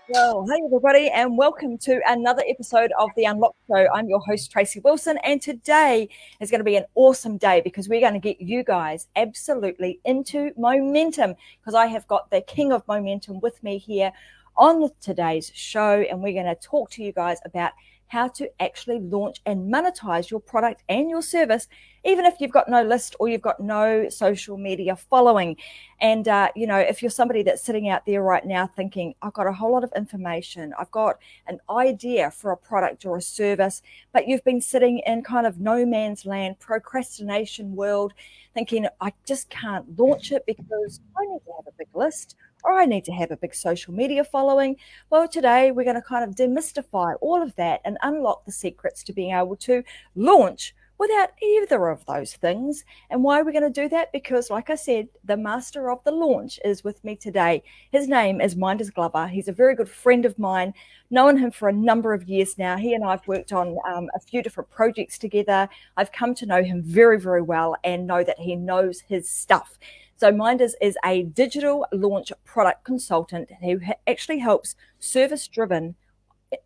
Well, hey everybody, and welcome to another episode of the Unlocked Show. I'm your host, Tracy Wilson, and today is going to be an awesome day because we're going to get you guys absolutely into momentum because I have got the king of momentum with me here on today's show, and we're going to talk to you guys about how to actually launch and monetize your product and your service, even if you've got no list or you've got no social media following. And, if you're somebody that's sitting out there right now thinking, I've got a whole lot of information, I've got an idea for a product or a service, but you've been sitting in kind of no man's land, procrastination world, thinking, I just can't launch it because I need to have a big list or I need to have a big social media following. Well, today we're going to kind of demystify all of that and unlock the secrets to being able to launch without either of those things. And why are we going to do that? Because, like I said, the master of the launch is with me today. His name is Minders Glover. He's a very good friend of mine, known him for a number of years now. He and I have worked on a few different projects together. I've come to know him very, very well and know that he knows his stuff. So Minders is a digital launch product consultant who actually helps service-driven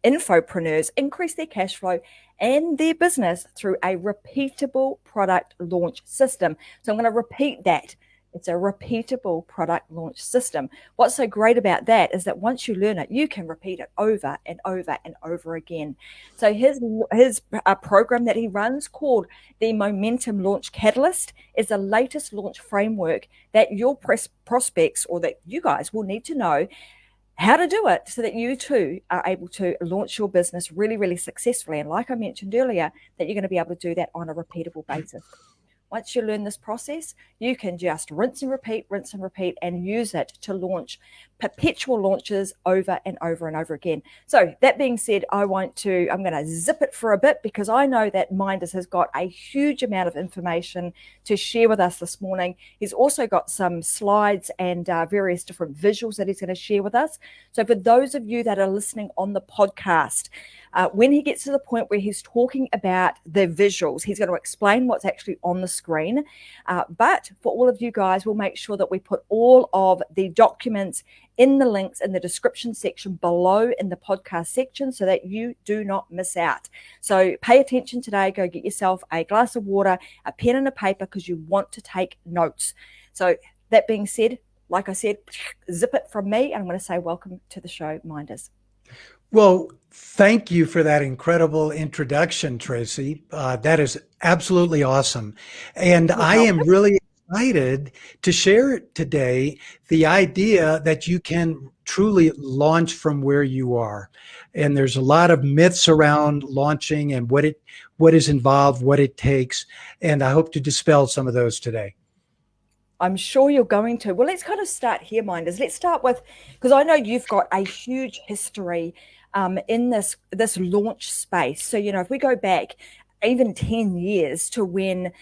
infopreneurs increase their cash flow and their business through a repeatable product launch system. So I'm going to repeat that. It's a repeatable product launch system. What's so great about that is that once you learn it, you can repeat it over and over and over again. So his program that he runs called the Momentum Launch Catalyst is the latest launch framework that your prospects or that you guys will need to know how to do it so that you too are able to launch your business really, really successfully. And like I mentioned earlier, that you're going to be able to do that on a repeatable basis. Once you learn this process, you can just rinse and repeat, and use it to launch perpetual launches over and over and over again. So that being said, I'm going to zip it for a bit because I know that Minders has got a huge amount of information to share with us this morning. He's also got some slides and various different visuals that he's going to share with us. So for those of you that are listening on the podcast, when he gets to the point where he's talking about the visuals, he's going to explain what's actually on the screen. But for all of you guys, we'll make sure that we put all of the documents in the links in the description section below in the podcast section so that you do not miss out. So pay attention today. Go get yourself a glass of water, a pen and a paper because you want to take notes. So that being said, like I said, zip it from me. And I'm going to say welcome to the show, Minders. Well, thank you for that incredible introduction, Tracy. That is absolutely awesome. And I am really excited to share today the idea that you can truly launch from where you are. And there's a lot of myths around launching and what is involved, what it takes. And I hope to dispel some of those today. I'm sure you're going to. Well, let's kind of start here, Minders. Let's start with, because I know you've got a huge history in this launch space. So, if we go back even 10 years to when,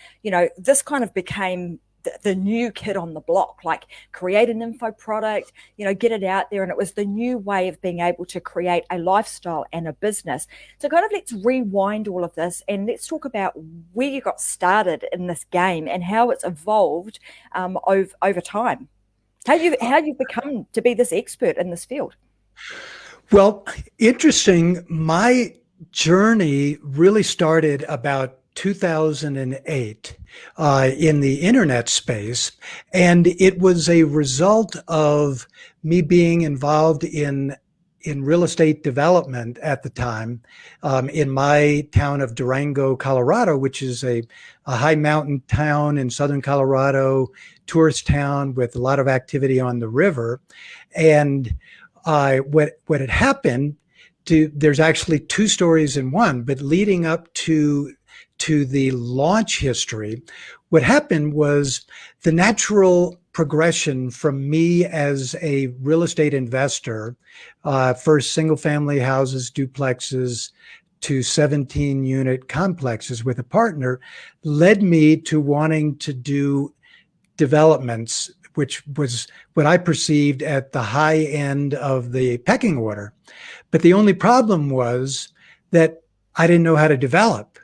this kind of became the new kid on the block, like create an info product, get it out there. And it was the new way of being able to create a lifestyle and a business. So kind of let's rewind all of this and let's talk about where you got started in this game and how it's evolved over time. How you've become to be this expert in this field. Well, interesting. My journey really started about 2008 in the internet space, and it was a result of me being involved in real estate development at the time in my town of Durango, Colorado, which is a high mountain town in southern Colorado, tourist town with a lot of activity on the river. And what had happened there's actually two stories in one, but leading up to the launch history, what happened was the natural progression from me as a real estate investor, first single family houses, duplexes, to 17 unit complexes with a partner, led me to wanting to do developments, which was what I perceived at the high end of the pecking order. But the only problem was that I didn't know how to develop.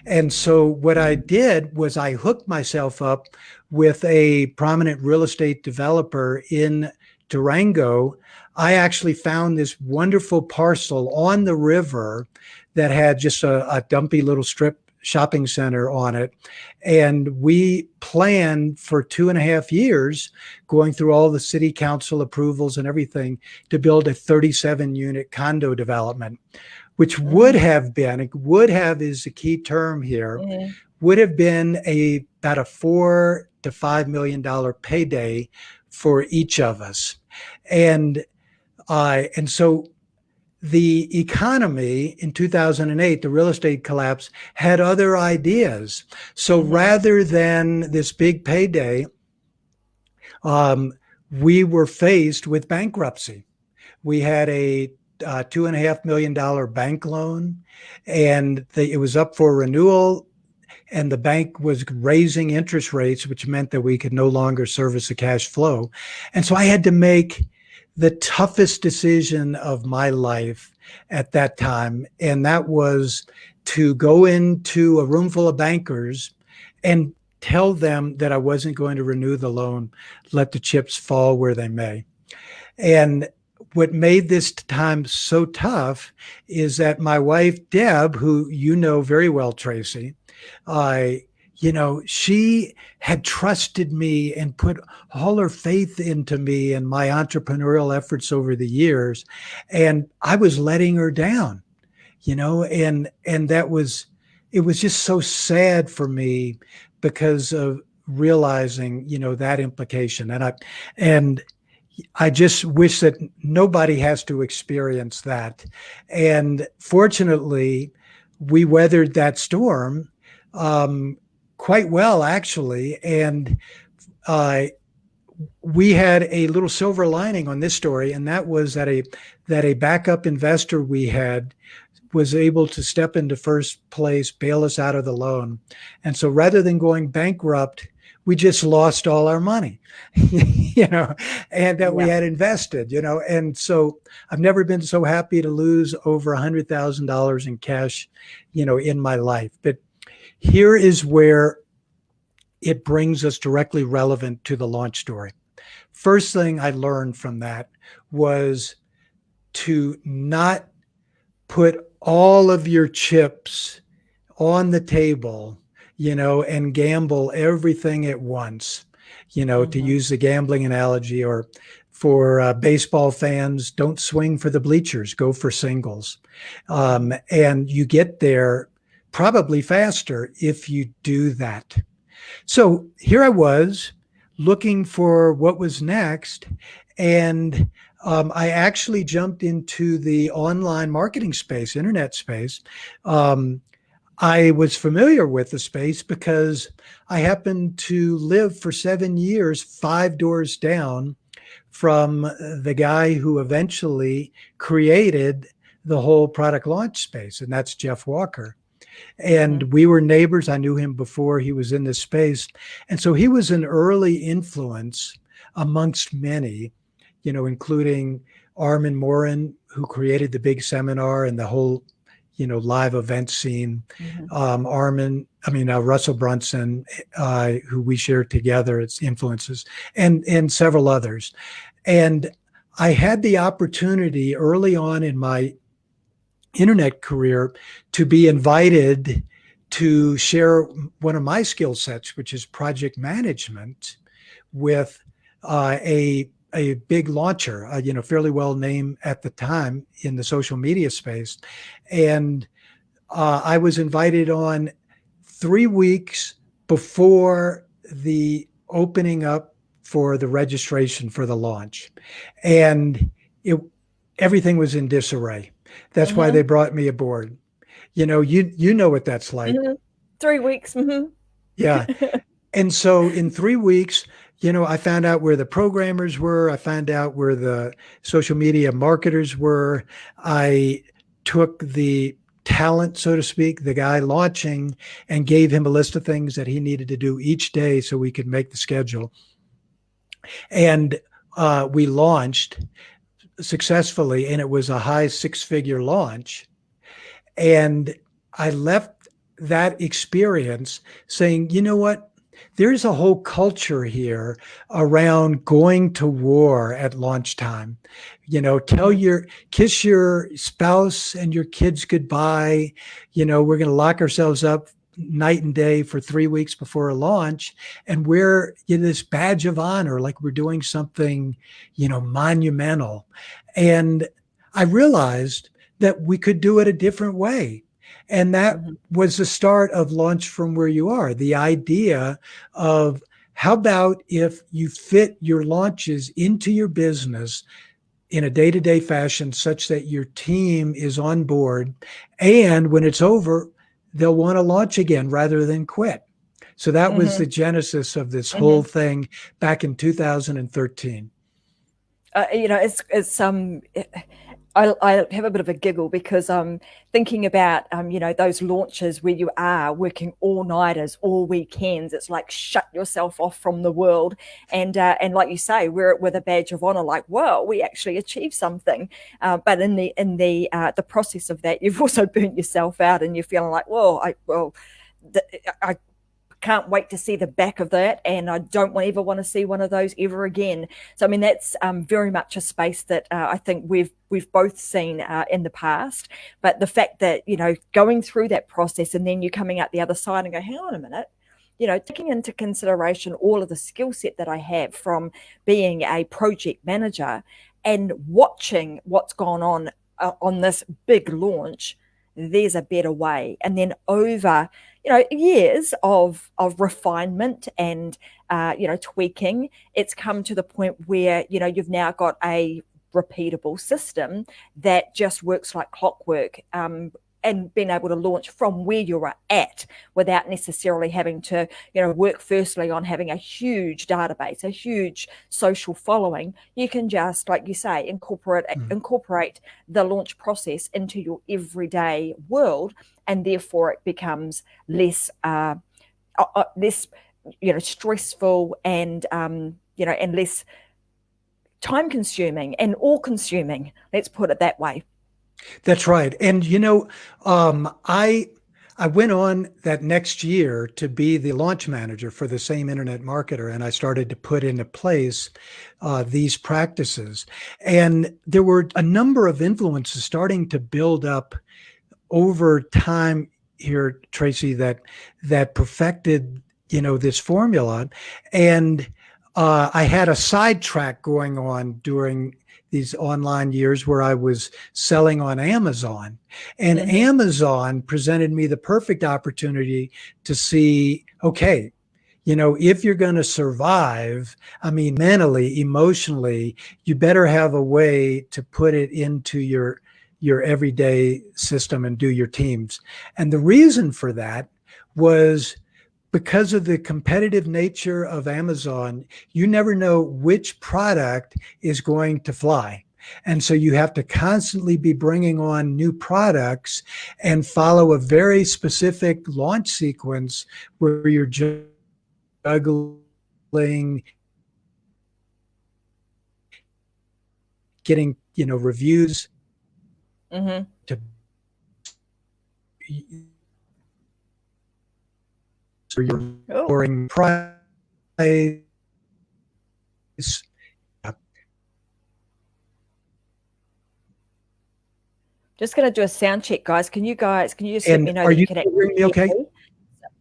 And so what I did was I hooked myself up with a prominent real estate developer in Durango, I actually found this wonderful parcel on the river that had just a dumpy little strip shopping center on it. And we planned for 2.5 years, going through all the city council approvals and everything, to build a 37-unit condo development, which would have been, would have is the key term here, would have been about a $4 to $5 million payday for each of us. And so the economy in 2008, the real estate collapse, had other ideas. So rather than this big payday, we were faced with bankruptcy. We had a $2.5 million bank loan, and it was up for renewal. And the bank was raising interest rates, which meant that we could no longer service the cash flow. And so I had to make the toughest decision of my life at that time. And that was to go into a room full of bankers and tell them that I wasn't going to renew the loan, let the chips fall where they may. And what made this time so tough is that my wife, Deb, who you know very well, Tracy, she had trusted me and put all her faith into me and my entrepreneurial efforts over the years. And I was letting her down, and it was just so sad for me because of realizing, that implication. And I just wish that nobody has to experience that. And fortunately, we weathered that storm quite well, actually. And we had a little silver lining on this story, and that was that a backup investor we had was able to step into first place, bail us out of the loan. And so rather than going bankrupt, we just lost all our money, and that we had invested, and so I've never been so happy to lose over $100,000 in cash, in my life. But here is where it brings us directly relevant to the launch story. First thing I learned from that was to not put all of your chips on the table, and gamble everything at once, to use the gambling analogy, or for baseball fans, don't swing for the bleachers, go for singles. And you get there probably faster if you do that. So here I was looking for what was next. And I actually jumped into the online marketing space, internet space. I was familiar with the space because I happened to live for 7 years, 5 doors down from the guy who eventually created the whole product launch space, and that's Jeff Walker. And we were neighbors. I knew him before he was in this space. And so he was an early influence amongst many, including Armin Morin, who created the big seminar and the whole live event scene, Russell Brunson, who we shared together, its influences, and several others. And I had the opportunity early on in my internet career to be invited to share one of my skill sets, which is project management, with a big launcher, fairly well named at the time in the social media space. And I was invited on 3 weeks before the opening up for the registration for the launch. And everything was in disarray. That's why they brought me aboard. You know what that's like. 3 weeks. Yeah. And so in 3 weeks, I found out where the programmers were. I found out where the social media marketers were. I took the talent, so to speak, the guy launching, and gave him a list of things that he needed to do each day so we could make the schedule. And we launched successfully, and it was a high 6-figure launch. And I left that experience saying, you know what? there's a whole culture here around going to war at launch time. Kiss your spouse and your kids goodbye. We're going to lock ourselves up night and day for 3 weeks before a launch and wear this badge of honor like we're doing something, monumental. And I realized that we could do it a different way. And that was the start of Launch From Where You Are. The idea of how about if you fit your launches into your business in a day-to-day fashion such that your team is on board, and when it's over, they'll want to launch again rather than quit. So that was the genesis of this whole thing back in 2013. I have a bit of a giggle because I'm thinking about, those launches where you are working all-nighters, all weekends. It's like shut yourself off from the world. And like you say, wear it with a badge of honor, like, whoa, we actually achieved something. But in the process of that, you've also burnt yourself out and you're feeling like, I can't wait to see the back of that, and I don't ever want to see one of those ever again. So I mean, that's very much a space that I think we've both seen in the past. But the fact that going through that process and then you're coming out the other side and go, hang on a minute, taking into consideration all of the skill set that I have from being a project manager and watching what's gone on this big launch, there's a better way. And then over years of refinement and tweaking, it's come to the point where you've now got a repeatable system that just works like clockwork, and being able to launch from where you're at without necessarily having to work firstly on having a huge database, a huge social following. You can just, like you say, incorporate the launch process into your everyday world, and therefore it becomes less stressful and and less time consuming and all consuming, let's put it that way. That's right. And, I went on that next year to be the launch manager for the same internet marketer, and I started to put into place these practices. And there were a number of influences starting to build up over time here, Tracy, that perfected, this formula. And I had a sidetrack going on during these online years where I was selling on Amazon, and Amazon presented me the perfect opportunity to see, okay, if you're going to survive, I mean, mentally, emotionally, you better have a way to put it into your everyday system and do your teams. And the reason for that was because of the competitive nature of Amazon. You never know which product is going to fly. And so you have to constantly be bringing on new products and follow a very specific launch sequence where you're juggling, getting, reviews to so you're lowering price. Just going to do a sound check, guys. Can you just let me know that you can hear me okay?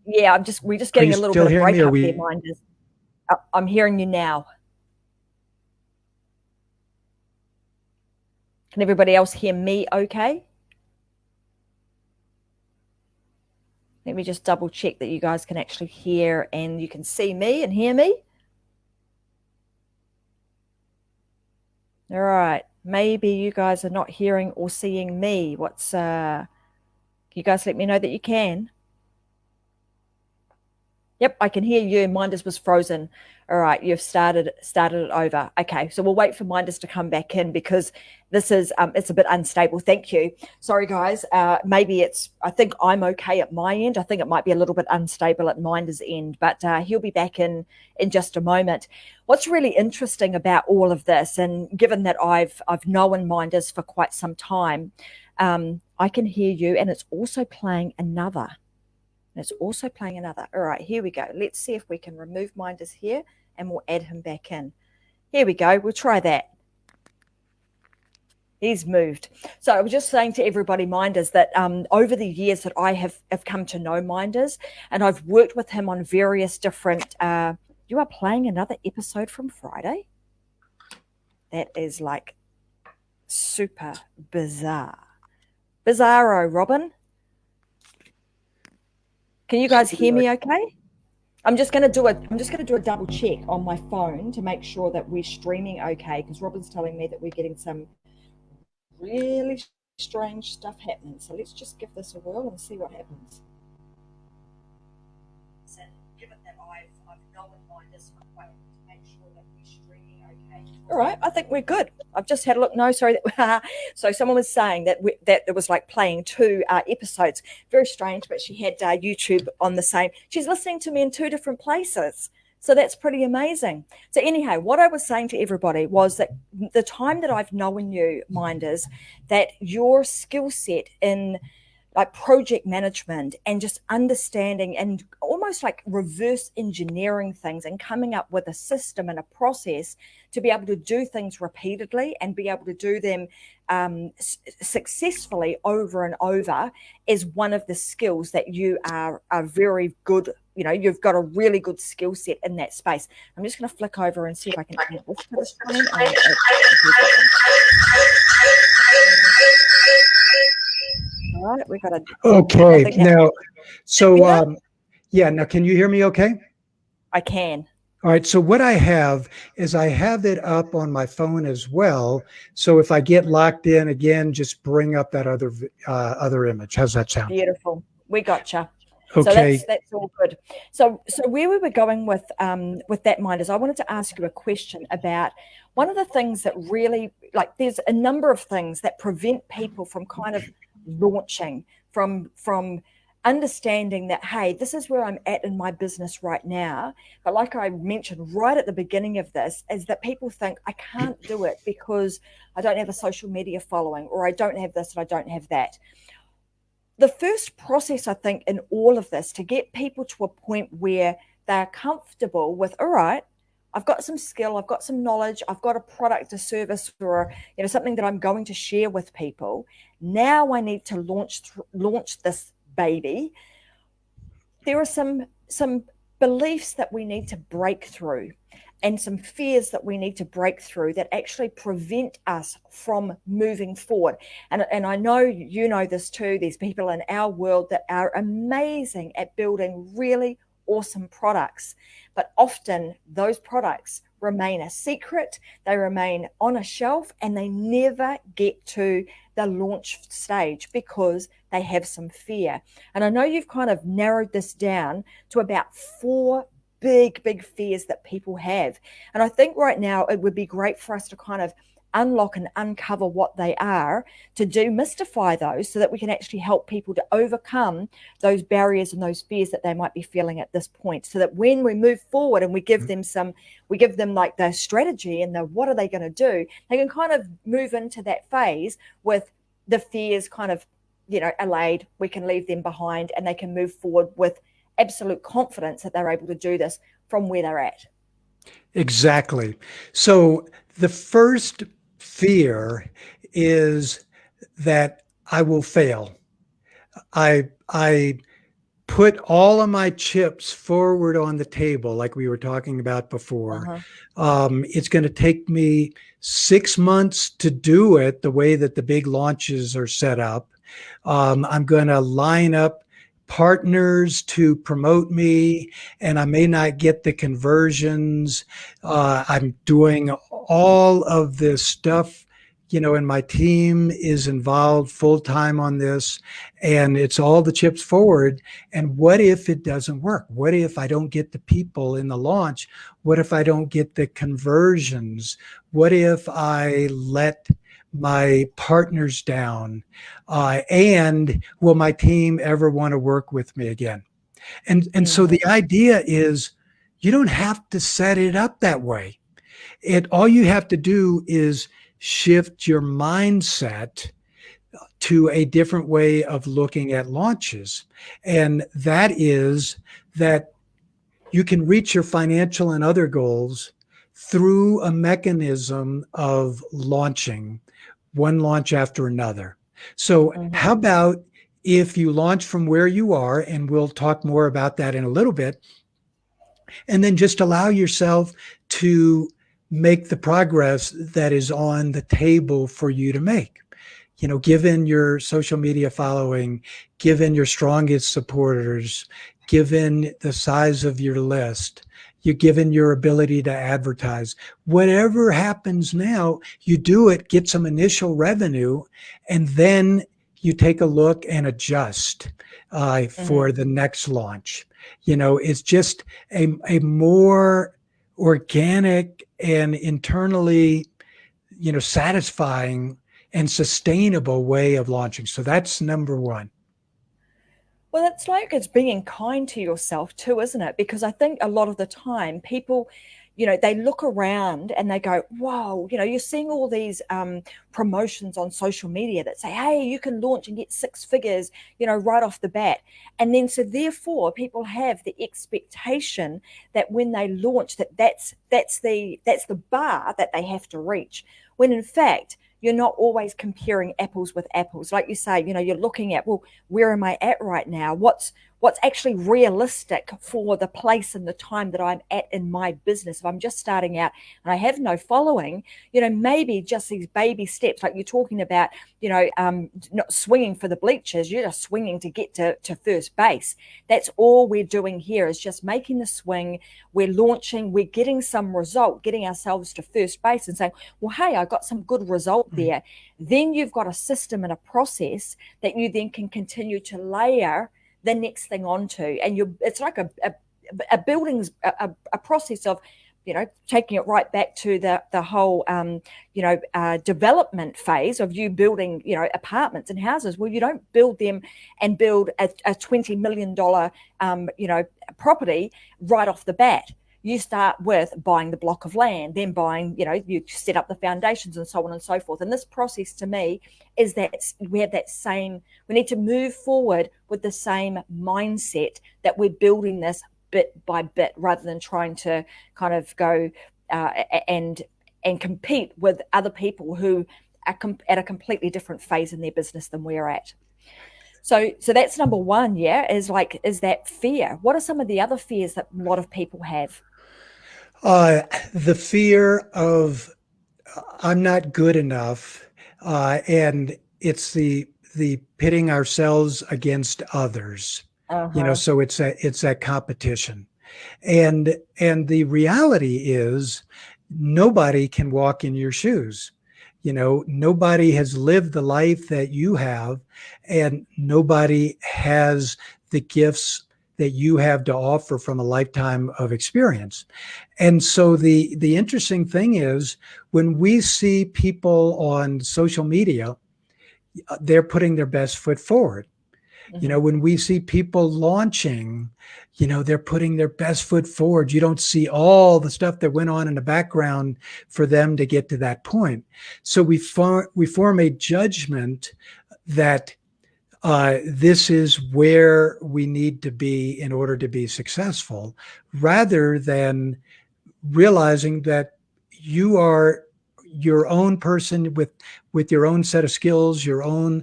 Yeah, we're just getting a little bit of breakup there, Minders. I'm hearing you now. Can everybody else hear me okay? Let me just double check that you guys can actually hear and you can see me and hear me. All right. Maybe you guys are not hearing or seeing me. Can you guys let me know that you can? Yep, I can hear you. Minders was frozen. All right, you've started it over. Okay, so we'll wait for Minders to come back in because this is it's a bit unstable. Thank you. Sorry, guys. Maybe I think I'm okay at my end. I think it might be a little bit unstable at Minders' end, but he'll be back in just a moment. What's really interesting about all of this, and given that I've known Minders for quite some time, I can hear you, and it's also playing another And it's also playing another. All right, here we go. Let's see if we can remove Minders here and we'll add him back in. Here we go. We'll try that. He's moved. So I was just saying to everybody, Minders, that over the years that I have come to know Minders, and I've worked with him on various different. You are playing another episode from Friday? That is like super bizarre. Bizarro, Robin. Can you guys hear me okay? I'm just going to do a double check on my phone to make sure that we're streaming okay, because Robin's telling me that we're getting some really strange stuff happening. So let's just give this a whirl and see what happens. So given that I've known Minders for quite to make sure that we're streaming okay. All right, I think we're good. I've just had a look. No, sorry. So someone was saying that that it was like playing two episodes. Very strange, but she had YouTube on the same. She's listening to me in two different places. So that's pretty amazing. So anyhow, what I was saying to everybody was that the time that I've known you, Minders, that your skill set in like project management and just understanding and almost like reverse engineering things and coming up with a system and a process to be able to do things repeatedly and be able to do them successfully over and over is one of the skills that you are very good. You know, you've got a really good skill set in that space. I'm just going to flick over and see if I can add this to the screen. All right, we got a. Okay, now, so yeah, now can you hear me okay? I can. All right, so what I have is I have it up on my phone as well. So if I get locked in again, just bring up that other image. How's that sound? Beautiful. We gotcha. Okay. So that's all good. So where we were going with that, Minders, I wanted to ask you a question about one of the things that really, like, there's a number of things that prevent people from kind of launching, from understanding that, hey, this is where I'm at in my business right now. But like I mentioned right at the beginning of this, is that people think I can't do it because I don't have a social media following, or I don't have this and I don't have that. The first process, I think, in all of this to get people to a point where they're comfortable with, all right, I've got some skill, I've got some knowledge, I've got a product, a service, or something that I'm going to share with people. Now I need to launch this baby. There are some beliefs that we need to break through, and some fears that we need to break through that actually prevent us from moving forward. And I know you know this too. There's people in our world that are amazing at building really awesome products, but often those products remain a secret, they remain on a shelf, and they never get to the launch stage because they have some fear. And I know you've kind of narrowed this down to about 4 big fears that people have. And I think right now it would be great for us to kind of unlock and uncover what they are, to demystify those so that we can actually help people to overcome those barriers and those fears that they might be feeling at this point, so that when we move forward and we give them like the strategy and the what are they going to do, they can kind of move into that phase with the fears kind of allayed. We can leave them behind and they can move forward with absolute confidence that they're able to do this from where they're at. Exactly. So the first fear is that I will fail. I put all of my chips forward on the table, like we were talking about before. It's going to take me 6 months to do it the way that the big launches are set up. I'm going to line up partners to promote me, and I may not get the conversions. I'm doing all of this stuff, and my team is involved full-time on this, and it's all the chips forward. And what if it doesn't work? What if I don't get the people in the launch? What if I don't get the conversions? What if I let my partners down? And will my team ever want to work with me again? And so the idea is you don't have to set it up that way. All you have to do is shift your mindset to a different way of looking at launches. And that is that you can reach your financial and other goals through a mechanism of launching one launch after another. So, how about if you launch from where you are, and we'll talk more about that in a little bit, and then just allow yourself to make the progress that is on the table for you to make. You know, given your social media following, given your strongest supporters, given the size of your list, you given your ability to advertise, whatever happens now, you do it, get some initial revenue, and then you take a look and adjust for the next launch. You know, it's just a more organic and internally, you know, satisfying and sustainable way of launching. So that's number one. Well, it's like it's being kind to yourself too, isn't it? Because I think a lot of the time people, they look around and they go, whoa, you're seeing all these promotions on social media that say, hey, you can launch and get 6 figures, right off the bat. And then so therefore people have the expectation that when they launch that's the bar that they have to reach. When in fact, you're not always comparing apples with apples. Like you say, you're looking at, well, where am I at right now? What's actually realistic for the place and the time that I'm at in my business? If I'm just starting out and I have no following, maybe just these baby steps, like you're talking about, not swinging for the bleachers, you're just swinging to get to first base. That's all we're doing here is just making the swing. We're launching, we're getting some result, getting ourselves to first base and saying, well, hey, I got some good result there. Then you've got a system and a process that you then can continue to layer the next thing onto, and it's like a building's a process of taking it right back to the whole development phase of you building apartments and houses. Well, you don't build them and build a $20 million property right off the bat. You start with buying the block of land, then buying, you set up the foundations and so on and so forth. And this process to me is that we need to move forward with the same mindset that we're building this bit by bit rather than trying to kind of go and compete with other people who are at a completely different phase in their business than we're at. So that's number one, is that fear. What are some of the other fears that a lot of people have? The fear of I'm not good enough, and it's the pitting ourselves against others. So it's that competition, and the reality is nobody can walk in your shoes. Nobody has lived the life that you have, and nobody has the gifts that you have to offer from a lifetime of experience. And so the interesting thing is when we see people on social media, they're putting their best foot forward. When we see people launching, they're putting their best foot forward. You don't see all the stuff that went on in the background for them to get to that point. So we form a judgment that this is where we need to be in order to be successful, rather than realizing that you are your own person with your own set of skills, your own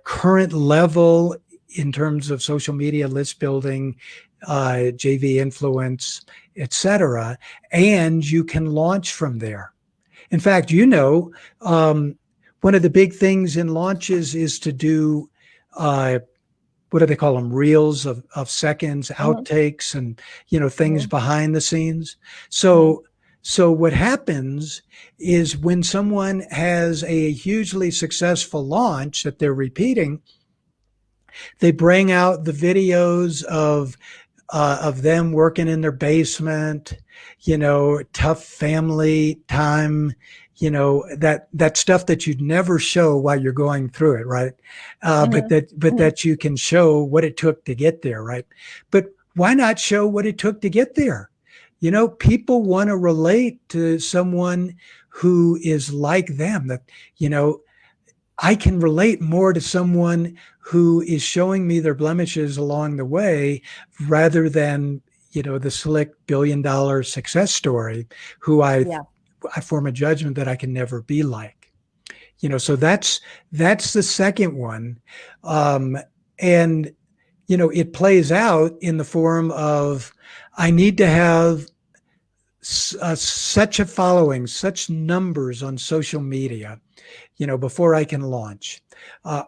current level in terms of social media, list building, JV influence, etc., and you can launch from there. In fact, one of the big things in launches is to do what do they call them? Reels of seconds, outtakes, and things behind the scenes. So what happens is when someone has a hugely successful launch that they're repeating, they bring out the videos of them working in their basement, tough family time, that stuff that you'd never show while you're going through it, right? But that you can show what it took to get there, right? But why not show what it took to get there? People want to relate to someone who is like them. That I can relate more to someone who is showing me their blemishes along the way rather than, the slick $1 billion success story who Yeah. I form a judgment that I can never be like. So that's the second one. And it plays out in the form of I need to have such a following, such numbers on social media, before I can launch.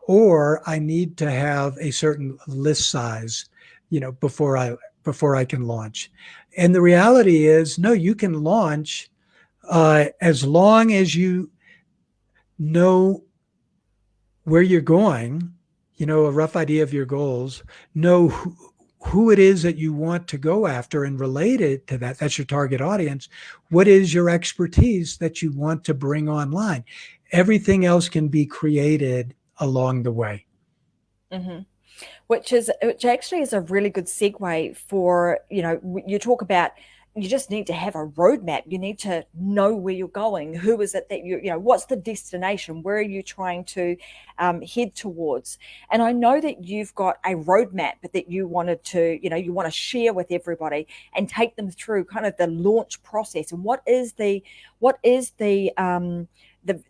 Or I need to have a certain list size, before I can launch. And the reality is, no, you can launch as long as you know where you're going, a rough idea of your goals, know who it is that you want to go after and related to that. That's your target audience. What is your expertise that you want to bring online? Everything else can be created along the way. Mm-hmm. Which actually is a really good segue for, you talk about you just need to have a roadmap. You need to know where you're going. Who is it that what's the destination? Where are you trying to head towards? And I know that you've got a roadmap that you wanted to, you want to share with everybody and take them through kind of the launch process. And what is the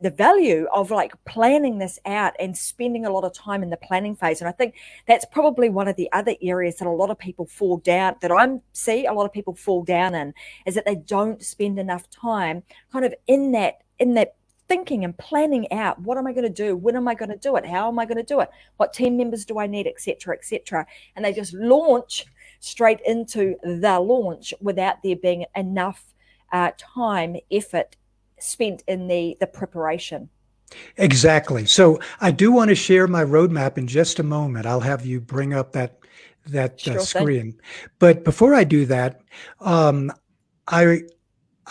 value of like planning this out and spending a lot of time in the planning phase. And I think that's probably one of the other areas that a lot of people fall down, that I see a lot of people fall down in, is that they don't spend enough time kind of in that thinking and planning out, what am I going to do? When am I going to do it? How am I going to do it? What team members do I need, et cetera, et cetera. And they just launch straight into the launch without there being enough time, effort spent in the preparation. Exactly. So I do want to share my roadmap in just a moment. I'll have you bring up that Sure screen. But before I do that, I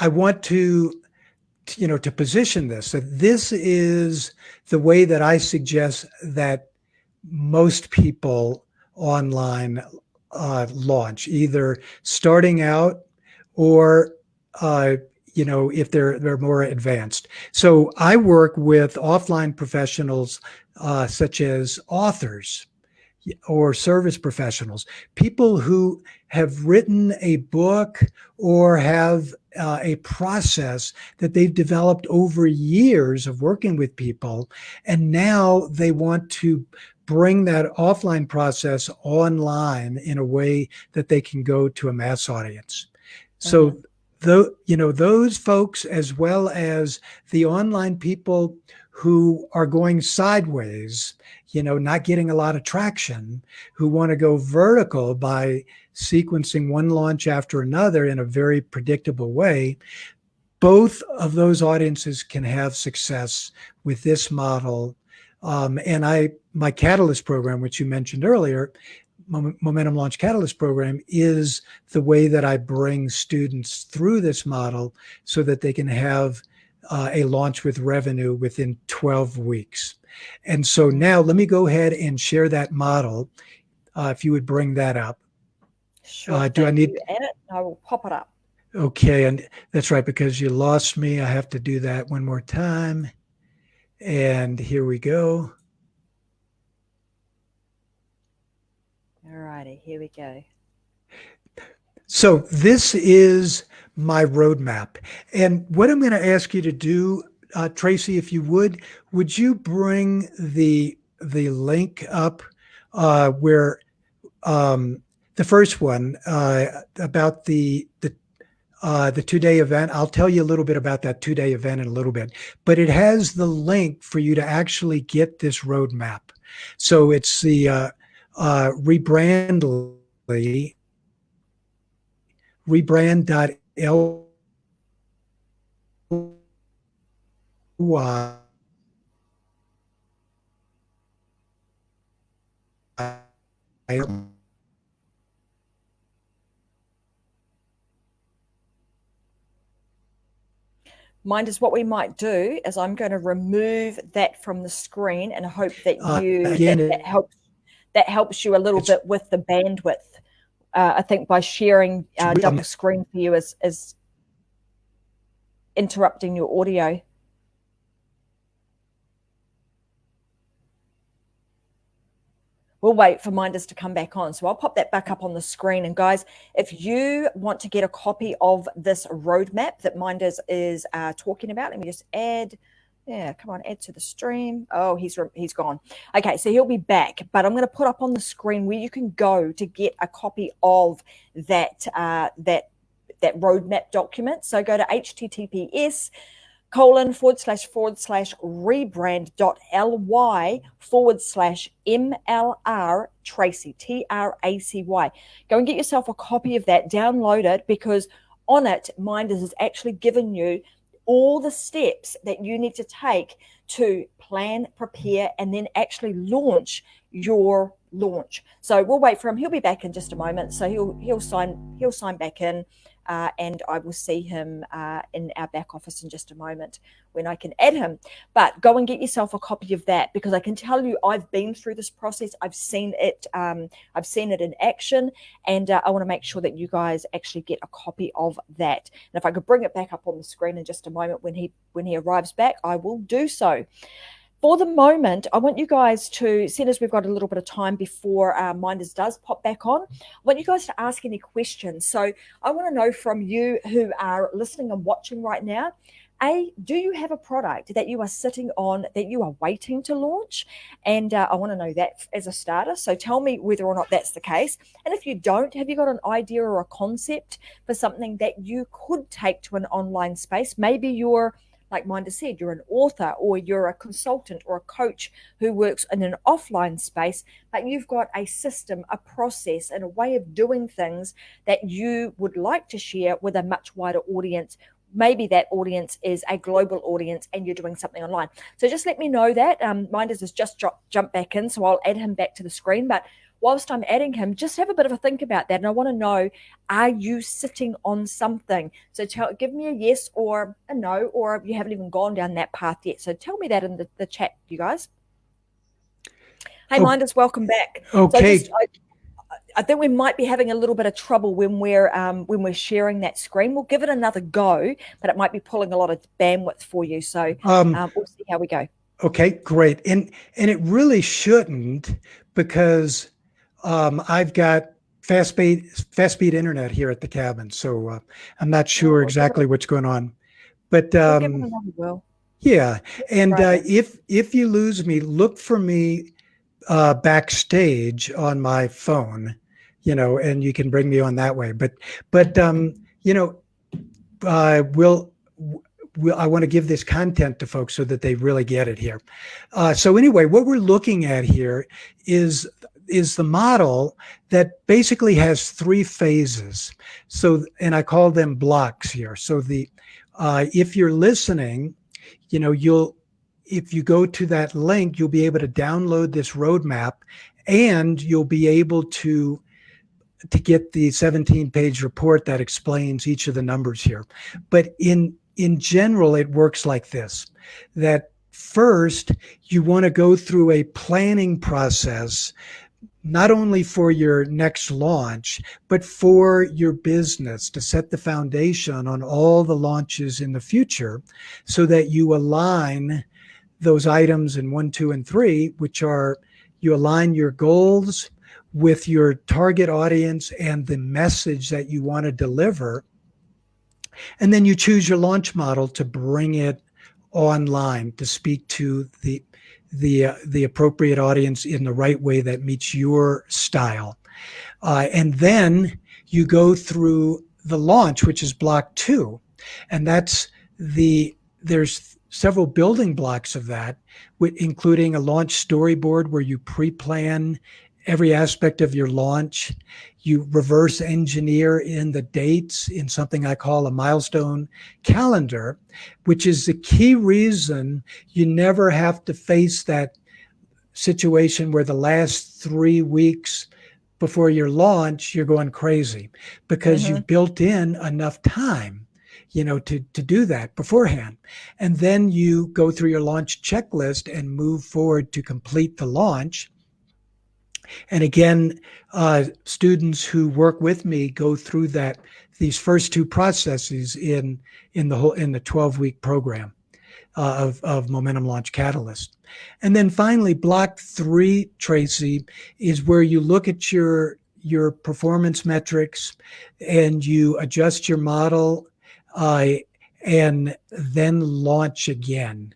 want to position this. That this is the way that I suggest that most people online launch, either starting out or if they're more advanced. So I work with offline professionals such as authors or service professionals, people who have written a book or have a process that they've developed over years of working with people, and now they want to bring that offline process online in a way that they can go to a mass audience. So those folks, as well as the online people who are going sideways, not getting a lot of traction, who want to go vertical by sequencing one launch after another in a very predictable way, both of those audiences can have success with this model. And my Catalyst program, which you mentioned earlier, Momentum Launch Catalyst program, is the way that I bring students through this model so that they can have a launch with revenue within 12 weeks. And so now let me go ahead and share that model. If you would bring that up. Sure. Do I need you edit? I will pop it up. Okay. And that's right, because you lost me. I have to do that one more time. And here we go. All righty, here we go. So this is my roadmap. And what I'm going to ask you to do, Tracy, if you would you bring the link up where the first one about the 2-day event. I'll tell you a littleit about that 2-day event in a little bit, but it has the link for you to actually get this roadmap. So it's the Rebrandly, rebrand.ly. Mind is what we might do is I'm going to remove that from the screen and hope that that helps you a little bit with the bandwidth. I think by sharing double screen for you is interrupting your audio. we'll wait for Minders to come back on. So I'll pop that back up on the screen. And guys, if you want to get a copy of this roadmap that Minders is talking about, let me just add. Yeah, come on, add to the stream. Oh, he's gone. Okay, so he'll be back, but I'm going to put up on the screen where you can go to get a copy of that roadmap document. So go to https://rebrand.ly/MLR Tracy, TRACY. Go and get yourself a copy of that, download it, because on it, Minders has actually given you all the steps that you need to take to plan, prepare, and then actually launch your launch. So we'll wait for him. He'll be back in just a moment. So he'll sign back in, and I will see him in our back office in just a moment when I can add him. But go and get yourself a copy of that, because I can tell you I've been through this process. I've seen it. I've seen it in action, and I want to make sure that you guys actually get a copy of that. And if I could bring it back up on the screen in just a moment when he arrives back, I will do so. For the moment, I want you guys to, seeing as we've got a little bit of time before Minders does pop back on, I want you guys to ask any questions. So I want to know from you who are listening and watching right now, do you have a product that you are sitting on that you are waiting to launch? And I want to know that as a starter. So tell me whether or not that's the case. And if you don't, have you got an idea or a concept for something that you could take to an online space? Maybe you're, like Minders said, you're an author, or you're a consultant or a coach who works in an offline space, but you've got a system, a process, and a way of doing things that you would like to share with a much wider audience. Maybe that audience is a global audience and you're doing something online. So just let me know that. Minders has just jumped back in, so I'll add him back to the screen. But whilst I'm adding him, just have a bit of a think about that. And I want to know, are you sitting on something? So give me a yes or a no, or you haven't even gone down that path yet. So tell me that in the chat, you guys. Hey, Minders, welcome back. Okay. So I think we might be having a little bit of trouble when we're sharing that screen. We'll give it another go, but it might be pulling a lot of bandwidth for you. So we'll see how we go. Okay, great. And it really shouldn't, because I've got fast speed internet here at the cabin, so I'm not sure exactly what's going on. But yeah, and if you lose me, look for me backstage on my phone, and you can bring me on that way. But I want to give this content to folks so that they really get it here. So anyway, what we're looking at here is the model that basically has three phases. So, and I call them blocks here. So if you're listening, if you go to that link, you'll be able to download this roadmap, and you'll be able to get the 17-page report that explains each of the numbers here. But in general, it works like this, that first you want to go through a planning process, not only for your next launch, but for your business, to set the foundation on all the launches in the future, so that you align those items in 1, 2, and 3, which are, you align your goals with your target audience and the message that you want to deliver. And then you choose your launch model to bring it online, to speak to the appropriate audience in the right way that meets your style. And then you go through the launch, which is block 2. And there's several building blocks of that, including a launch storyboard where you pre-plan every aspect of your launch. You reverse engineer in the dates in something I call a milestone calendar, which is the key reason you never have to face that situation where the last 3 weeks before your launch, you're going crazy, because you've built in enough time to do that beforehand. And then you go through your launch checklist and move forward to complete the launch. And again, students who work with me go through these first 2 processes in the 12-week program. of Momentum Launch Catalyst. And then finally, block 3, Tracy, is where you look at your performance metrics and you adjust your model and then launch again.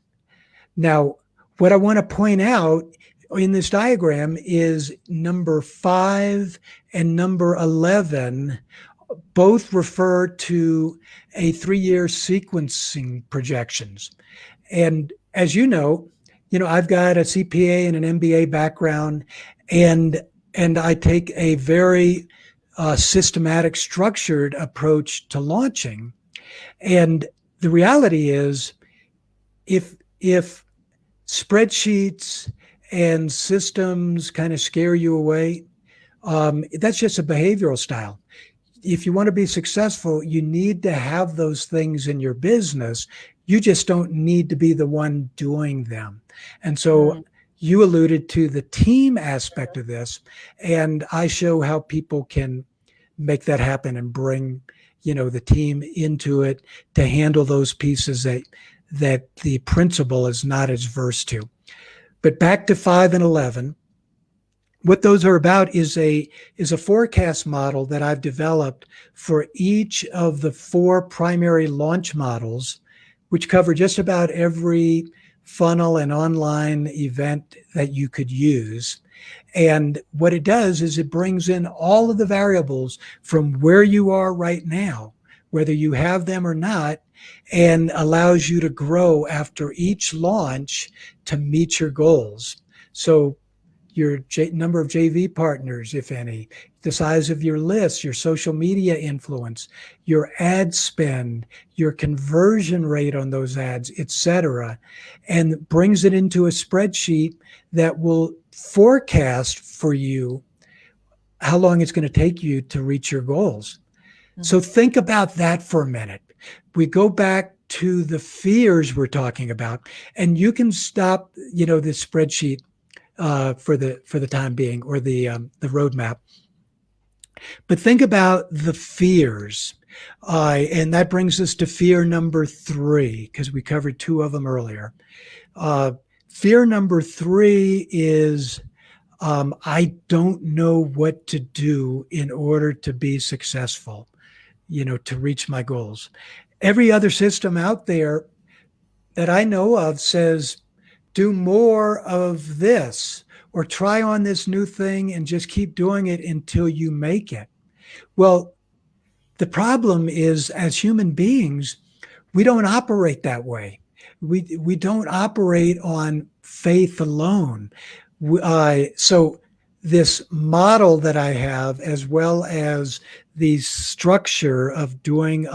Now, what I want to point out in this diagram is number 5 and number 11 both refer to a 3-year sequencing projections. And as you know, I've got a CPA and an MBA background, and I take a very systematic, structured approach to launching. And the reality is, if spreadsheets and systems kind of scare you away, that's just a behavioral style. If you want to be successful, you need to have those things in your business. You just don't need to be the one doing them. And so you alluded to the team aspect of this, and I show how people can make that happen and bring, the team into it to handle those pieces that the principal is not as versed to. But back to 5 and 11, what those are about is a forecast model that I've developed for each of the 4 primary launch models, which cover just about every funnel and online event that you could use. And what it does is it brings in all of the variables from where you are right now, whether you have them or not, and allows you to grow after each launch to meet your goals. So your number of JV partners, if any, the size of your list, your social media influence, your ad spend, your conversion rate on those ads, etc., and brings it into a spreadsheet that will forecast for you how long it's going to take you to reach your goals. Mm-hmm. So think about that for a minute. We go back to the fears we're talking about, and you can stop, this spreadsheet for the time being, or the roadmap. But think about the fears, and that brings us to fear number 3, because we covered 2 of them earlier. Fear number 3 is I don't know what to do in order to be successful, to reach my goals. Every other system out there that I know of says, do more of this, or try on this new thing and just keep doing it until you make it. Well, the problem is, as human beings, we don't operate that way. We don't operate on faith alone. So this model that I have, as well as the structure of doing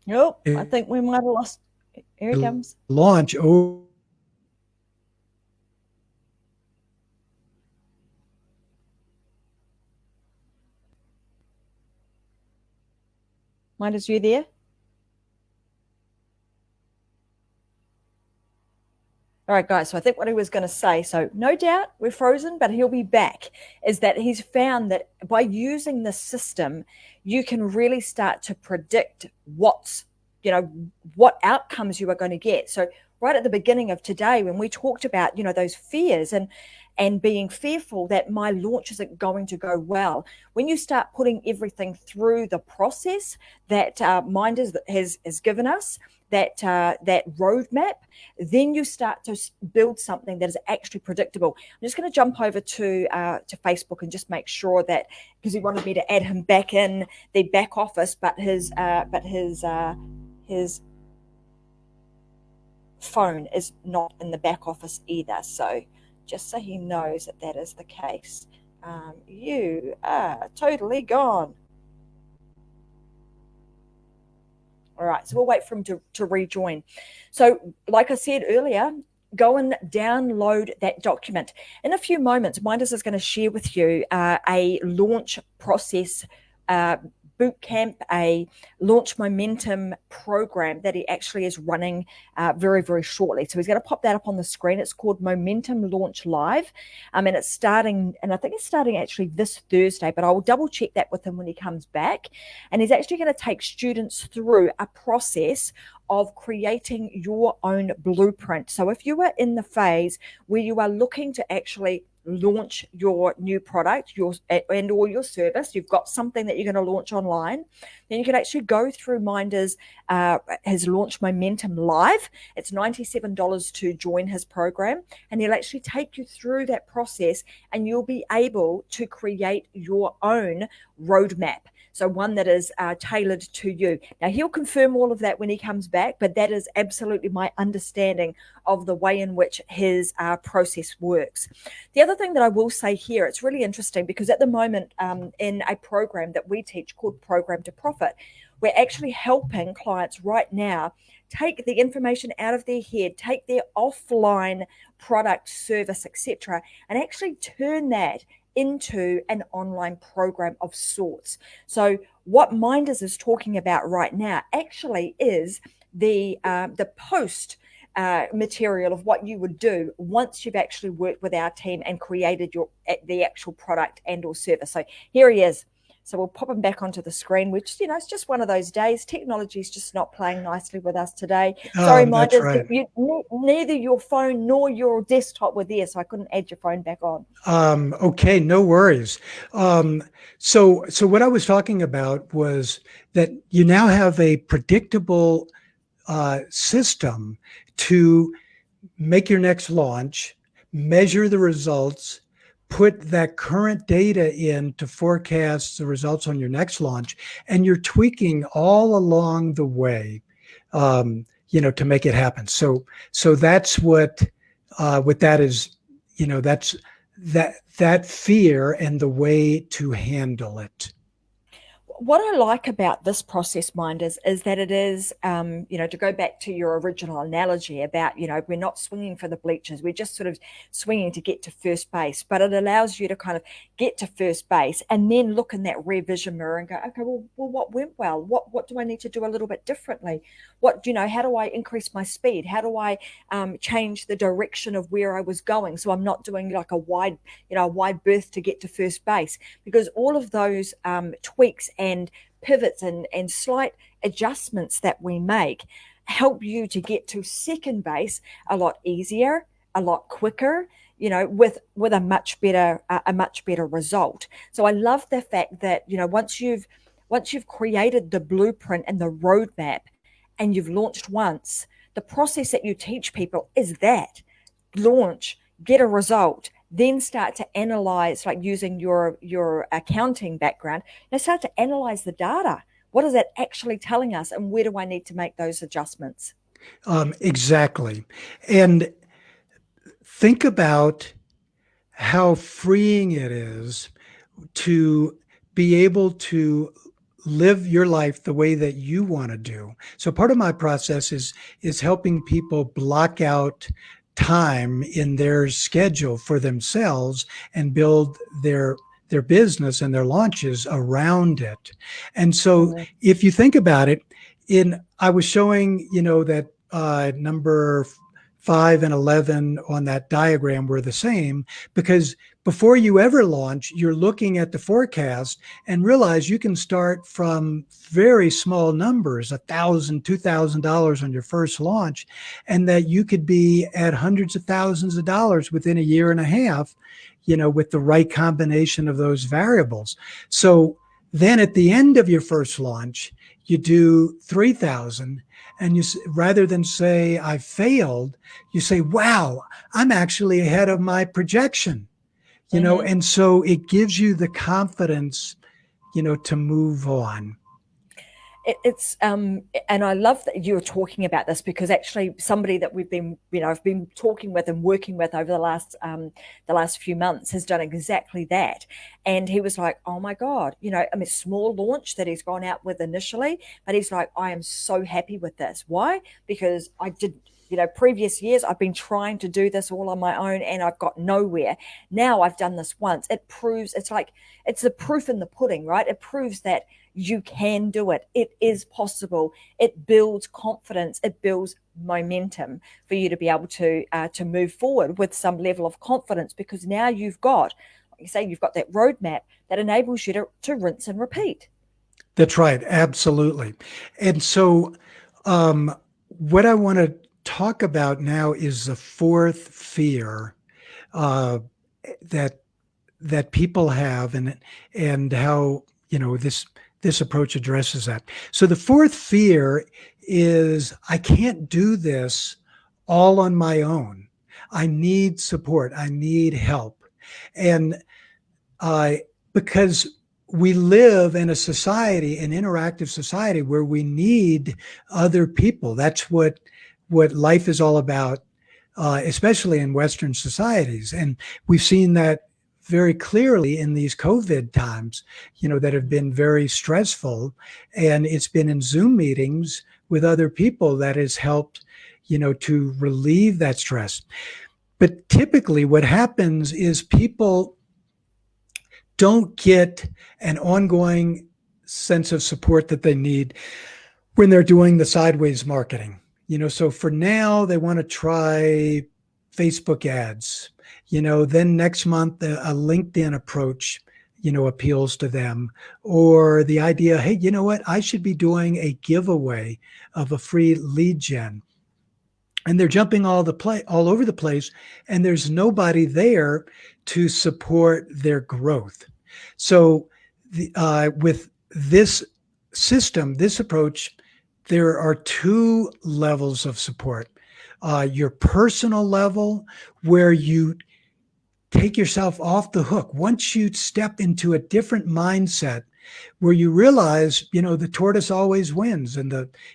Nope, I think we might have lost. Here he comes. Launch. Midas, you there? All right, guys, so I think what he was going to say, so no doubt we're frozen, but he'll be back, is that he's found that by using the system, you can really start to predict what outcomes you are going to get. So right at the beginning of today, when we talked about, those fears and being fearful that my launch isn't going to go well, when you start putting everything through the process that Minders has given us, that roadmap, then you start to build something that is actually predictable. I'm just going to jump over to Facebook and just make sure that, because he wanted me to add him back in the back office, but his phone is not in the back office either. So just so he knows that is the case. You are totally gone. All right, so we'll wait for him to rejoin. So like I said earlier, go and download that document. In a few moments, Minders is going to share with you a launch process boot camp, a launch momentum program that he actually is running very, very shortly. So he's going to pop that up on the screen. It's called Momentum Launch Live. And it's starting, and I think it's starting actually this Thursday, but I will double check that with him when he comes back. And he's actually going to take students through a process of creating your own blueprint. So if you are in the phase where you are looking to actually launch your new product or your service, you've got something that you're going to launch online, then you can actually go through Minder's his Launch Momentum Live. It's $97 to join his program, and he'll actually take you through that process, and you'll be able to create your own roadmap. So one that is tailored to you. Now, he'll confirm all of that when he comes back, but that is absolutely my understanding of the way in which his process works. The other thing that I will say here, it's really interesting because at the moment in a program that we teach called Program to Profit, we're actually helping clients right now take the information out of their head, take their offline product, service, etc., and actually turn that into an online program of sorts. So what Minders is talking about right now actually is the post material of what you would do once you've actually worked with our team and created the actual product and or service. So here he is. So we'll pop him back onto the screen, which, it's just one of those days. Technology is just not playing nicely with us today. Sorry, Minders, right. neither your phone nor your desktop were there, so I couldn't add your phone back on. Okay, no worries. So what I was talking about was that you now have a predictable system to make your next launch, measure the results, put that current data in to forecast the results on your next launch, and you're tweaking all along the way, to make it happen. So that's what that is, that's that fear and the way to handle it. What I like about this process, Minders, is that it is, to go back to your original analogy about, we're not swinging for the bleachers. We're just sort of swinging to get to first base, but it allows you to kind of get to first base and then look in that rear vision mirror and go, okay, well, what went well? What do I need to do a little bit differently? How do I increase my speed? How do I change the direction of where I was going? So I'm not doing like a wide berth to get to first base, because all of those tweaks and pivots and slight adjustments that we make help you to get to second base a lot easier, a lot quicker, with a much better result. So I love the fact that, once you've created the blueprint and the roadmap and you've launched once, the process that you teach people is that launch, get a result, then start to analyze, like using your accounting background, start to analyze the data. What is that actually telling us, and where do I need to make those adjustments? Exactly. And think about how freeing it is to be able to live your life the way that you want to do. So part of my process is helping people block out time in their schedule for themselves and build their business and their launches around it. And so if you think about it, I was showing, that number 5 and 11 on that diagram were the same, because before you ever launch, you're looking at the forecast and realize you can start from very small numbers, $1,000, $2,000 on your first launch, and that you could be at hundreds of thousands of dollars within a year and a half, with the right combination of those variables. So then at the end of your first launch, you do 3,000, and rather than say I failed, you say, wow, I'm actually ahead of my projection. And so it gives you the confidence, to move on. It's and I love that you're talking about this, because actually somebody that we've been, I've been talking with and working with over the last few months has done exactly that. And he was like, oh my God, small launch that he's gone out with initially, but he's like, I am so happy with this. Why? Because I did, previous years, I've been trying to do this all on my own and I've got nowhere. Now I've done this once. It proves, it's the proof in the pudding, right? It proves that you can do it. It is possible. It builds confidence. It builds momentum for you to be able to move forward with some level of confidence, because now you've got, like you say, you've got that roadmap that enables you to rinse and repeat. That's right. Absolutely. And so what I want to talk about now is the fourth fear that people have, and how this approach addresses that. So the fourth fear is, I can't do this all on my own. I need support. I need help. And because we live in a society, an interactive society, where we need other people. That's what life is all about, especially in Western societies. And we've seen that very clearly in these COVID times, that have been very stressful. And it's been in Zoom meetings with other people that has helped, to relieve that stress. But typically what happens is people don't get an ongoing sense of support that they need when they're doing the sideways marketing. So for now, they want to try Facebook ads. Then next month, a LinkedIn approach, appeals to them. Or the idea, hey, you know what? I should be doing a giveaway of a free lead gen. And they're jumping all over the place, and there's nobody there to support their growth. So with this system, this approach, there are two levels of support. Your personal level, where you take yourself off the hook. Once you step into a different mindset, where you realize, the tortoise always wins. And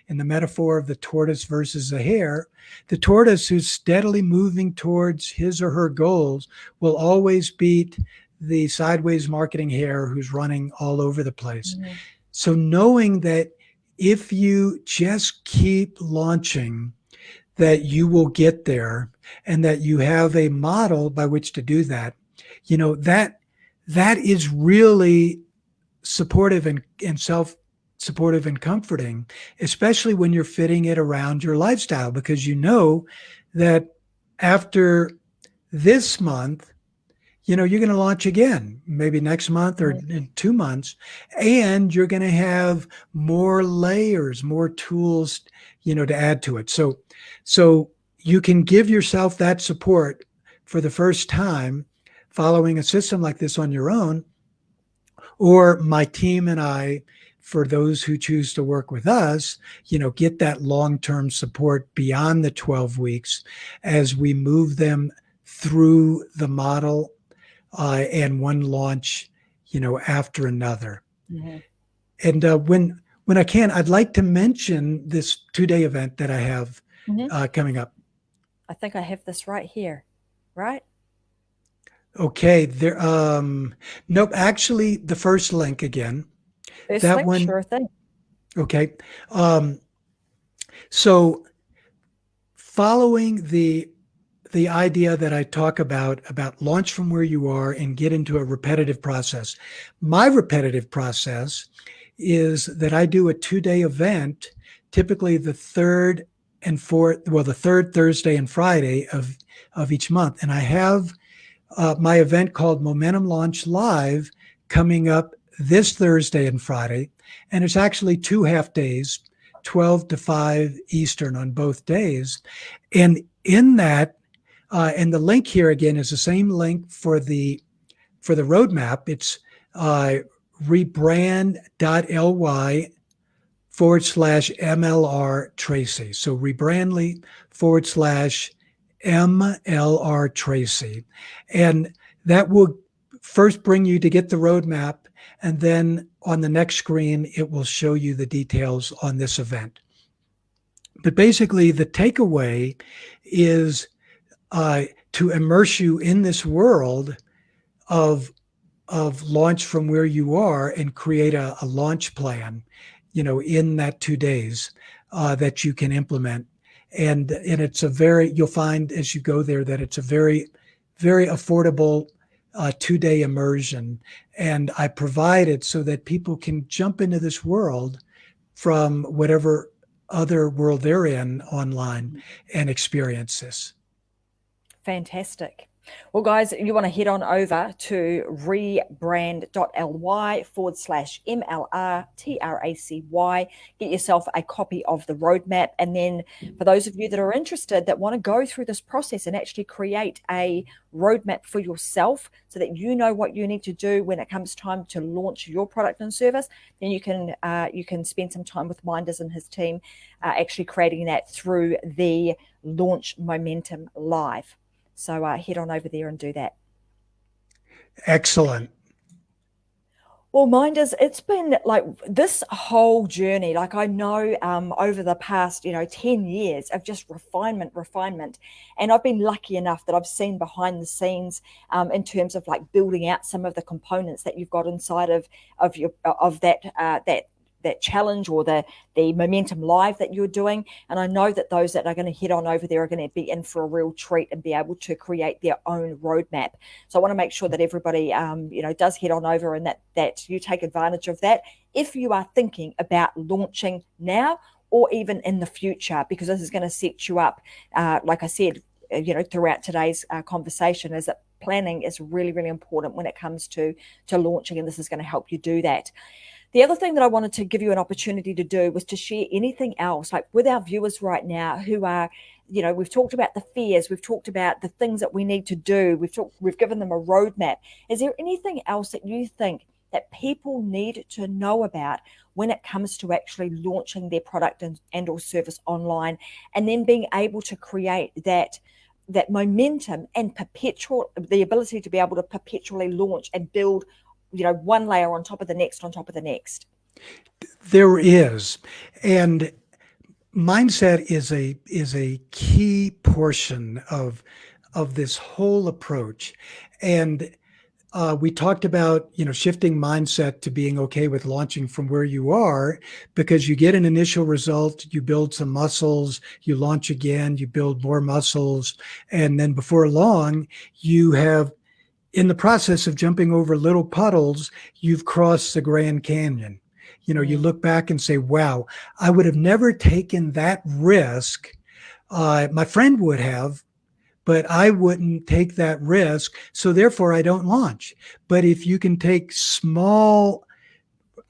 in the metaphor of the tortoise versus the hare, the tortoise who's steadily moving towards his or her goals will always beat the sideways marketing hare who's running all over the place. Mm-hmm. So knowing that if you just keep launching, that you will get there, and that you have a model by which to do that, that is really supportive and self-supportive and comforting, especially when you're fitting it around your lifestyle, because that after this month, you're going to launch again, maybe next month or in 2 months, and you're going to have more layers, more tools, to add to it. So you can give yourself that support for the first time following a system like this on your own, or my team and I, for those who choose to work with us, get that long-term support beyond the 12 weeks as we move them through the model and one launch, after another. Mm-hmm. And when I can, I'd like to mention this 2-day event that I have coming up. I think I have this right here, right? Okay. There. Nope. Actually, the first link again. First link, one. Sure thing. Okay. So, following the idea that I talk about launch from where you are and get into a repetitive process. My repetitive process is that I do a 2-day event, typically the third Thursday and Friday of each month. And I have my event called Momentum Launch Live coming up this Thursday and Friday. And it's actually 2 half days, 12 to 5 Eastern on both days. And in that, and the link here again is the same link for the roadmap. It's rebrand.ly/MLR Tracy. So rebrandly/MLR Tracy. And that will first bring you to get the roadmap. And then on the next screen, it will show you the details on this event. But basically, the takeaway is to immerse you in this world of launch from where you are and create a launch plan, in that 2 days that you can implement. And it's you'll find as you go there that it's a very, very affordable 2-day immersion. And I provide it so that people can jump into this world from whatever other world they're in online and experience this. Fantastic. Well, guys, you want to head on over to rebrand.ly/MLRTRACY. Get yourself a copy of the roadmap. And then for those of you that are interested that want to go through this process and actually create a roadmap for yourself so that you know what you need to do when it comes time to launch your product and service, then you can spend some time with Minders and his team actually creating that through the Launch Momentum Live. So head on over there and do that. Excellent. Well, Minders, it's been like this whole journey, like I know over the past, 10 years of just refinement. And I've been lucky enough that I've seen behind the scenes in terms of like building out some of the components that you've got inside of that challenge or the Momentum Live that you're doing. And I know that those that are going to head on over there are going to be in for a real treat and be able to create their own roadmap. So I want to make sure that everybody, does head on over and that you take advantage of that if you are thinking about launching now or even in the future, because this is going to set you up, like I said, throughout today's conversation, is that planning is really, really important when it comes to launching, and this is going to help you do that. The other thing that I wanted to give you an opportunity to do was to share anything else, like with our viewers right now who are, we've talked about the fears, we've talked about the things that we need to do, we've given them a roadmap. Is there anything else that you think that people need to know about when it comes to actually launching their product and or service online, and then being able to create that momentum and the ability to be able to perpetually launch and build one layer on top of the next, on top of the next? There is. And mindset is a key portion of this whole approach. And we talked about, shifting mindset to being okay with launching from where you are, because you get an initial result, you build some muscles, you launch again, you build more muscles. And then before long, you have, in the process of jumping over little puddles, you've crossed the Grand Canyon. You look back and say, wow, I would have never taken that risk. My friend would have, but I wouldn't take that risk. So therefore I don't launch. But if you can take small,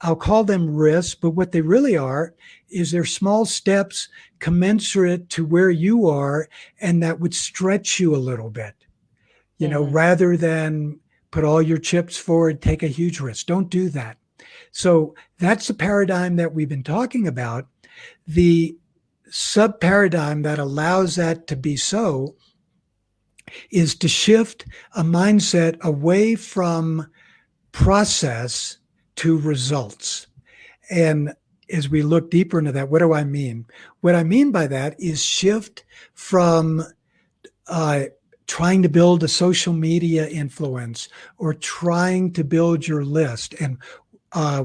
I'll call them risks, but what they really are is they're small steps commensurate to where you are, and that would stretch you a little bit. Rather than put all your chips forward, take a huge risk. Don't do that. So that's the paradigm that we've been talking about. The sub-paradigm that allows that to be so is to shift a mindset away from process to results. And as we look deeper into that, what do I mean? What I mean by that is shift from trying to build a social media influence or trying to build your list. And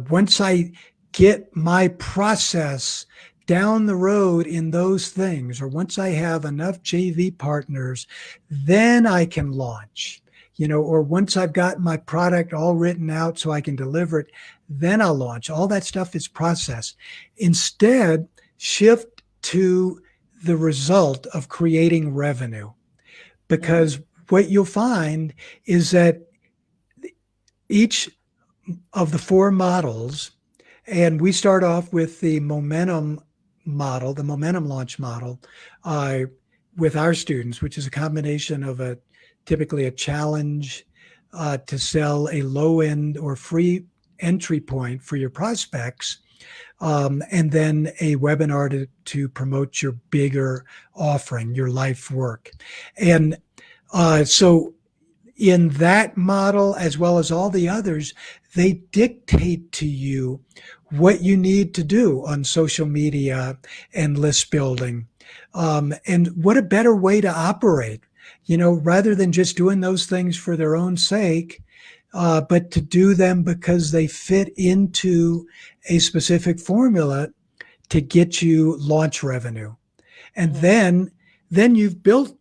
once I get my process down the road in those things, or once I have enough JV partners, then I can launch, or once I've got my product all written out so I can deliver it, then I'll launch. All that stuff is process. Instead, shift to the result of creating revenue. Because what you'll find is that each of the 4 models, and we start off with the momentum model, the momentum launch model, with our students, which is a combination of typically a challenge to sell a low end or free entry point for your prospects, and then a webinar to promote your bigger offering, your life work. And so in that model, as well as all the others, they dictate to you what you need to do on social media and list building. And what a better way to operate, rather than just doing those things for their own sake, but to do them because they fit into a specific formula to get you launch revenue. And then you've built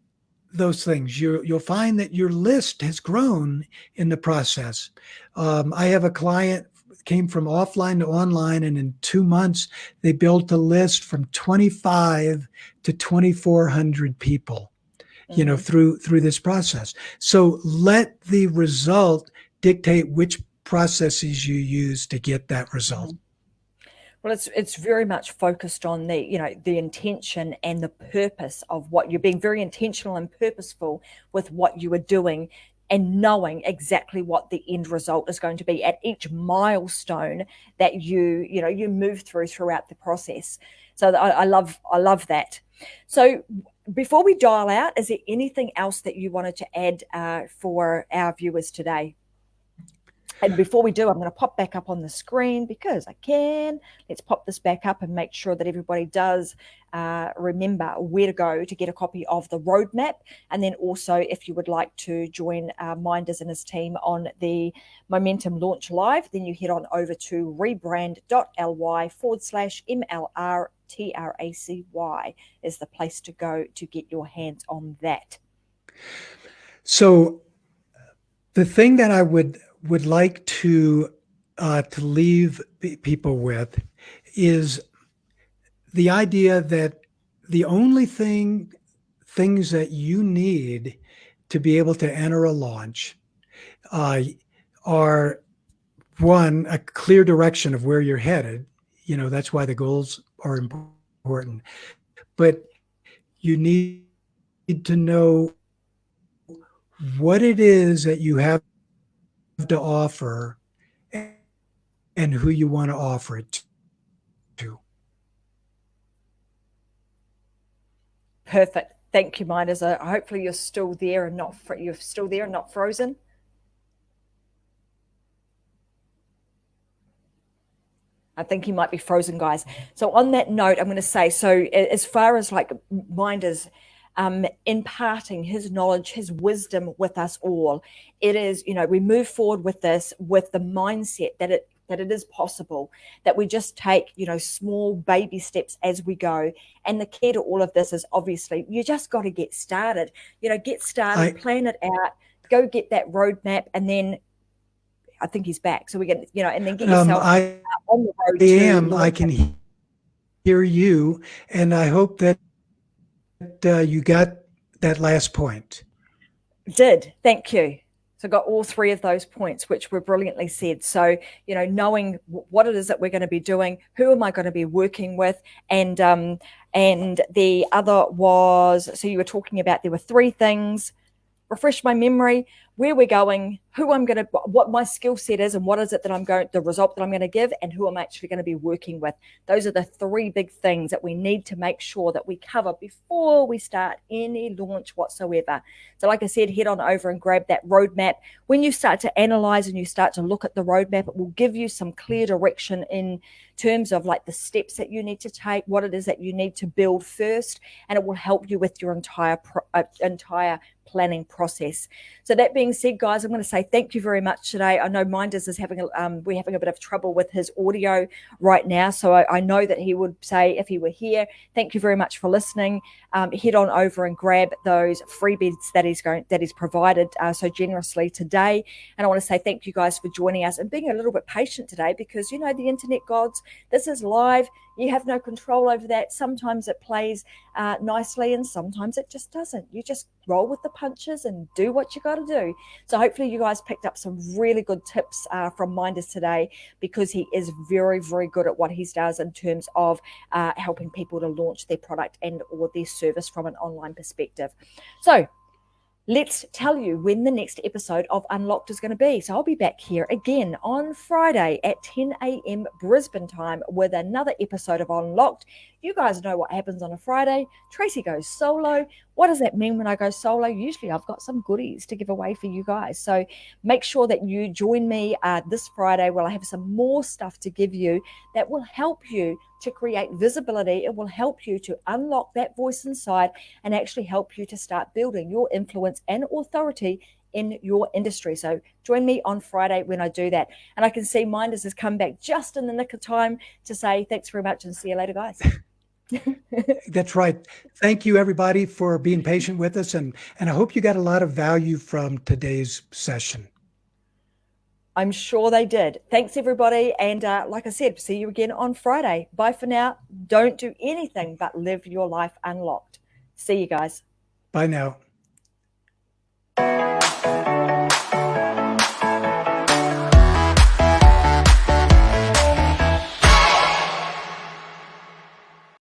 those things. You'll find that your list has grown in the process. I have a client came from offline to online, and in 2 months they built a list from 25 to 2,400 people, through this process. So let the result dictate which processes you use to get that result. Well, it's very much focused on the intention and the purpose of what you're being very intentional and purposeful with what you are doing, and knowing exactly what the end result is going to be at each milestone that you move throughout the process. So I love that. So before we dial out, is there anything else that you wanted to add for our viewers today? And before we do, I'm going to pop back up on the screen because I can. Let's pop this back up and make sure that everybody does remember where to go to get a copy of the roadmap. And then also, if you would like to join Minders and his team on the Momentum Launch Live, then you head on over to rebrand.ly/MLRTRACY is the place to go to get your hands on that. So the thing that I would like to leave people with is the idea that the only things that you need to be able to enter a launch are, one, a clear direction of where you're headed. That's why the goals are important. But you need to know what it is that you have to offer and who you want to offer it to. Perfect. Thank you, Minders. Hopefully you're still there and not frozen. I think he might be frozen, guys. So on that note, I'm going to say, so as far as like Minders imparting his knowledge, his wisdom with us all, it is, we move forward with this with the mindset that it is possible, that we just take, small baby steps as we go. And the key to all of this is obviously you just got to get started, plan it out, go get that roadmap. And then I think he's back. So we get, and then get yourself on the road. I can hear you. And I hope that you got that last point. Did. Thank you. So got all three of those points, which were brilliantly said. So, knowing what it is that we're going to be doing, who am I going to be working with? And the other was, so you were talking about, there were three things. Refresh my memory, where we're going, what my skill set is, and what is it that the result that I'm going to give, and who I'm actually going to be working with. Those are the three big things that we need to make sure that we cover before we start any launch whatsoever. So like I said, head on over and grab that roadmap. When you start to analyze and you start to look at the roadmap, it will give you some clear direction in terms of like the steps that you need to take, what it is that you need to build first, and it will help you with your entire planning process. So that being said, guys, I'm going to say thank you very much today. I know Minders is we're having a bit of trouble with his audio right now. So I know that he would say, if he were here, thank you very much for listening. Head on over and grab those freebies that he's provided so generously today. And I want to say thank you guys for joining us and being a little bit patient today, because the internet gods, this is live. You have no control over that. Sometimes it plays nicely and sometimes it just doesn't. You just roll with the punches and do what you got to do. So hopefully you guys picked up some really good tips from Minders today, because he is very, very good at what he does in terms of helping people to launch their product and or their service from an online perspective. So let's tell you when the next episode of Unlocked is going to be. So I'll be back here again on Friday at 10 a.m. Brisbane time with another episode of Unlocked. You guys know what happens on a Friday. Tracy goes solo. What does that mean when I go solo? Usually I've got some goodies to give away for you guys. So make sure that you join me this Friday where I have some more stuff to give you that will help you to create visibility. It will help you to unlock that voice inside and actually help you to start building your influence and authority in your industry. So join me on Friday when I do that. And I can see Minders has come back just in the nick of time to say thanks very much and see you later, guys. That's right. Thank you, everybody, for being patient with us. And I hope you got a lot of value from today's session. I'm sure they did. Thanks, everybody. And like I said, see you again on Friday. Bye for now. Don't do anything but live your life unlocked. See you guys. Bye now.